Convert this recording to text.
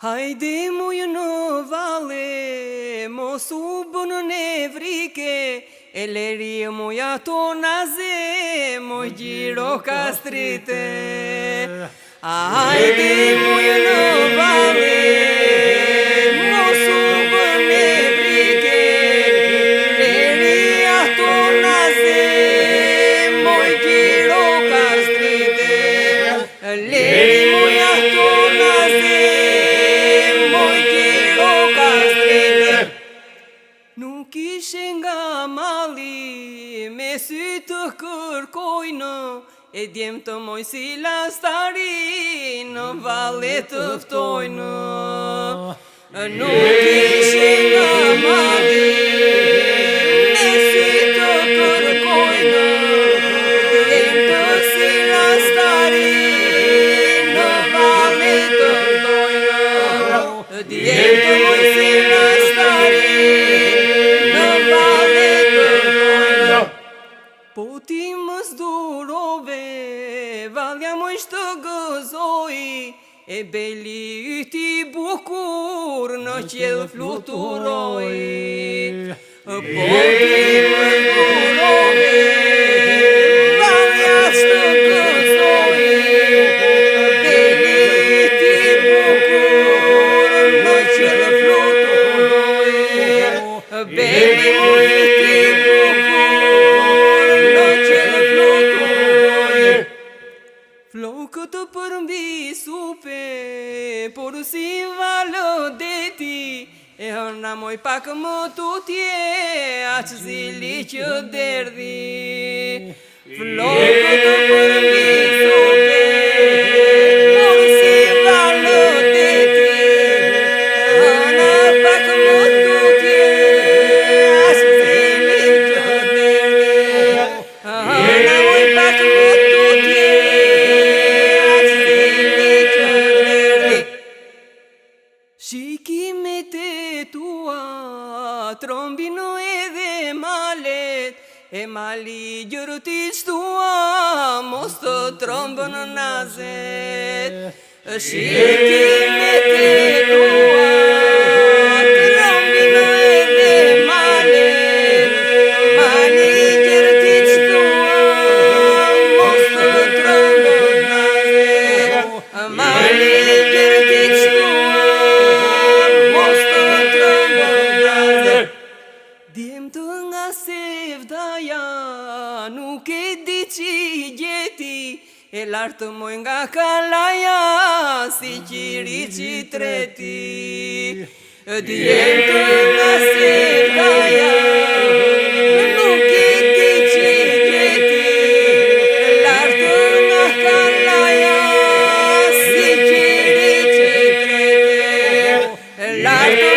Hajde muj në vale, mos u bënë nevrike, e leri muj ato naze, muj gjiro kastrite. Hajde muj në vale, mos u bënë nevrike, leri ato naze, muj gjiro kastrite. Leri muj ato naze, nuk ishe nga mali, me sy të kërkojnë, e djem të moj si lastari, në vale të ftojnë. Nuk ishe nga mali, me sy të kërkojnë, djem të si lastari, në vale të ftojnë. Djem të moj si lastari, po ti më zdurove, valja më ishtë gëzoj, e beli yti bukur në qelë fluturoj. Po ti më zdurove, valja ishtë gëzoj, beli yti bukur në qelë fluturoj. Beli më yti flokët përmbi supe, por si valë deti, e hërna moj pak më tutje, aq zili që derdi. Flokët përmbi supe, por si valë deti, hërna pak më tutje, aq zili që derdi. Hërna moj pak më tutje, shikimet e tua, trombino edhe malet, e mali gjërëtit shtua, mos të trombën nazet. Shikimet e tua, trombino edhe malet, mali gjërëtit shtua, mos të trombën nazet. Mali gjërëtit shtua, djem të nga sevdaja, nuk e di që i gjeti, e lartë moj nga kalaja, si qiri që i treti. Djem të nga sevdaja, nuk e di që i gjeti, e lartë nga kalaja, si qiri që i treti.